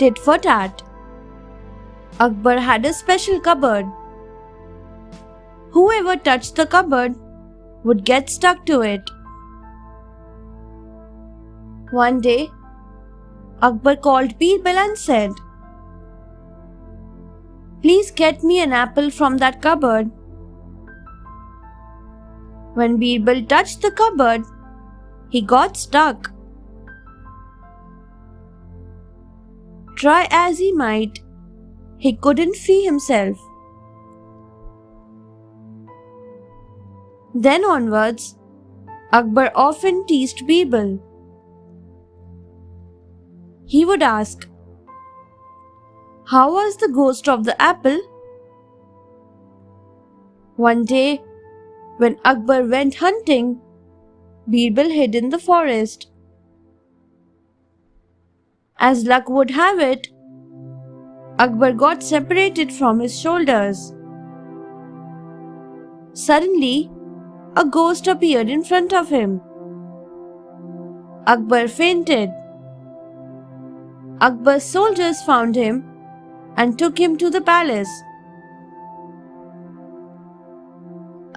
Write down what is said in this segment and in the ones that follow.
tit for tat. Akbar had a special cupboard. Whoever touched the cupboard would get stuck to it. One day, Akbar called Birbal and said, "Please get me an apple from that cupboard." When Birbal touched the cupboard, he got stuck. Try as he might, he couldn't free himself. Then onwards, Akbar often teased Birbal. He would ask, "How was the ghost of the apple?" One day, when Akbar went hunting, Birbal hid in the forest. As luck would have it, Akbar got separated from his shoulders. Suddenly, a ghost appeared in front of him. Akbar fainted. Akbar's soldiers found him and took him to the palace.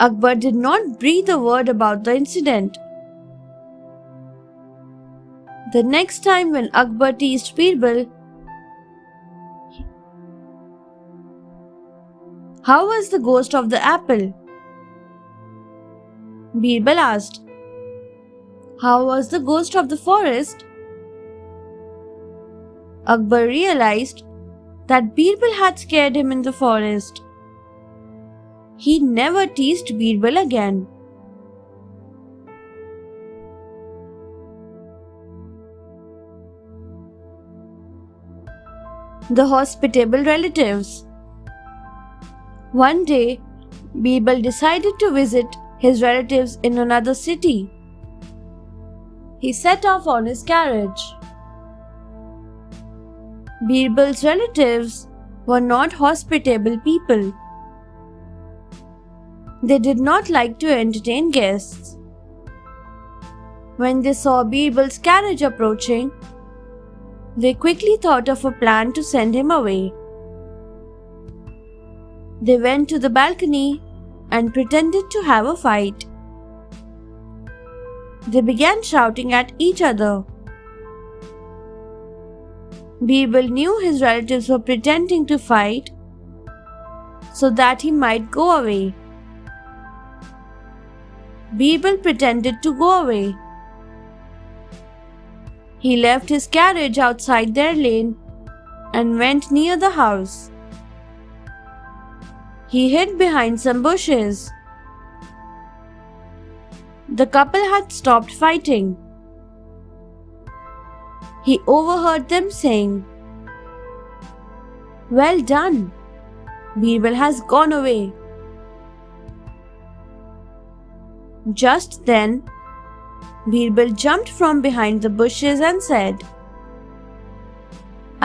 Akbar did not breathe a word about the incident. The next time when Akbar teased Birbal, "How was the ghost of the apple?" Birbal asked, "How was the ghost of the forest?" Akbar realized that Birbal had scared him in the forest. He never teased Birbal again. The hospitable relatives. One day, Birbal decided to visit his relatives in another city. He set off on his carriage. Birbal's relatives were not hospitable people. They did not like to entertain guests. When they saw Birbal's carriage approaching, they quickly thought of a plan to send him away. They went to the balcony and pretended to have a fight. They began shouting at each other. Birbal knew his relatives were pretending to fight so that he might go away. Birbal pretended to go away. He left his carriage outside their lane and went near the house. He hid behind some bushes. The couple had stopped fighting. He overheard them saying, "Well done, Birbal has gone away." Just then, Birbal jumped from behind the bushes and said,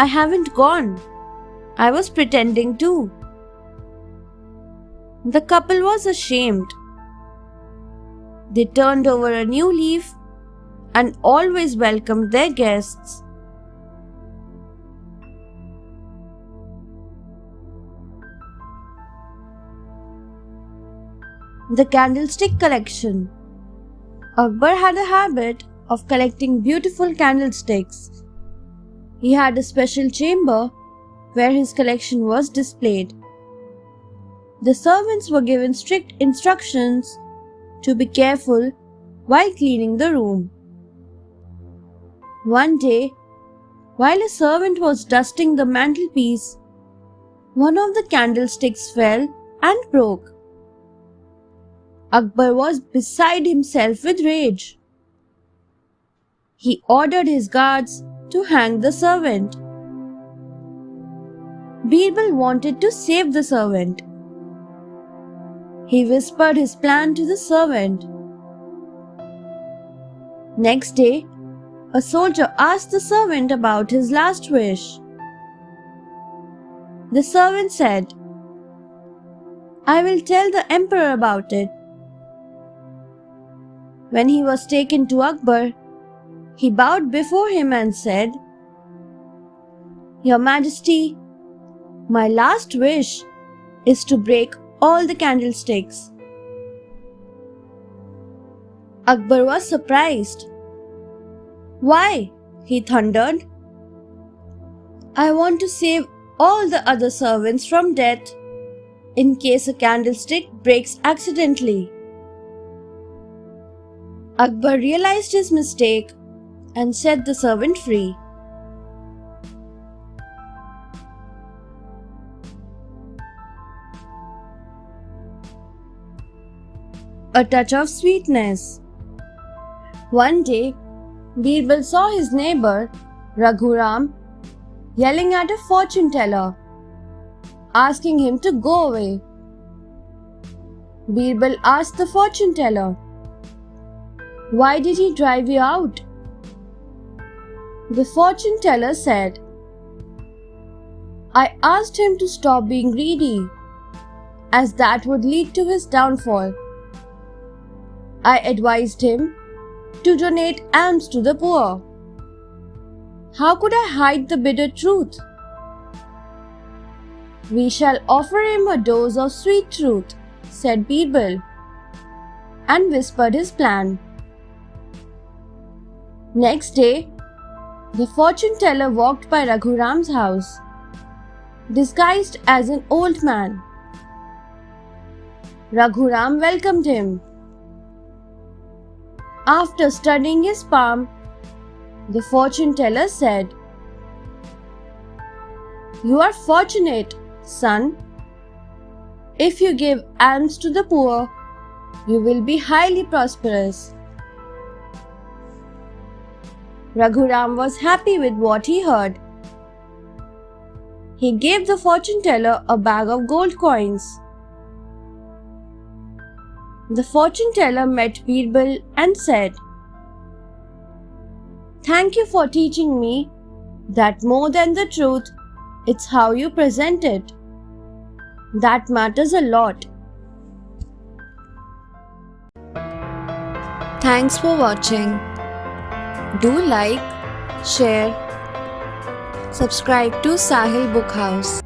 "I haven't gone. I was pretending too." The couple was ashamed. They turned over a new leaf and always welcomed their guests. The candlestick collection. Akbar had a habit of collecting beautiful candlesticks. He had a special chamber where his collection was displayed. The servants were given strict instructions to be careful while cleaning the room. One day, while a servant was dusting the mantelpiece, one of the candlesticks fell and broke. Akbar was beside himself with rage. He ordered his guards to hang the servant. Birbal wanted to save the servant. He whispered his plan to the servant. Next day, a soldier asked the servant about his last wish. The servant said, "I will tell the emperor about it." When he was taken to Akbar, he bowed before him and said, Your Majesty, my last wish is to break all the candlesticks. Akbar was surprised. Why? He thundered. I want to save all the other servants from death in case a candlestick breaks accidentally. Akbar realized his mistake and set the servant free. A touch of sweetness. One day, Birbal saw his neighbor, Raghuram, yelling at a fortune teller, asking him to go away. Birbal asked the fortune teller, "Why did he drive you out?" The fortune teller said, "I asked him to stop being greedy, as that would lead to his downfall. I advised him to donate alms to the poor. How could I hide the bitter truth? We shall offer him a dose of sweet truth," said Birbal, and whispered his plan. Next day, the fortune teller walked by Raghuram's house, disguised as an old man. Raghuram welcomed him. After studying his palm, the fortune teller said, "You are fortunate, son. If you give alms to the poor, you will be highly prosperous." Raghuram was happy with what he heard. He gave the fortune teller a bag of gold coins. The fortune teller met Birbal and said, "Thank you for teaching me that more than the truth, it's how you present it that matters a lot." Thanks for watching. Do like, share, subscribe to Sahil Book House.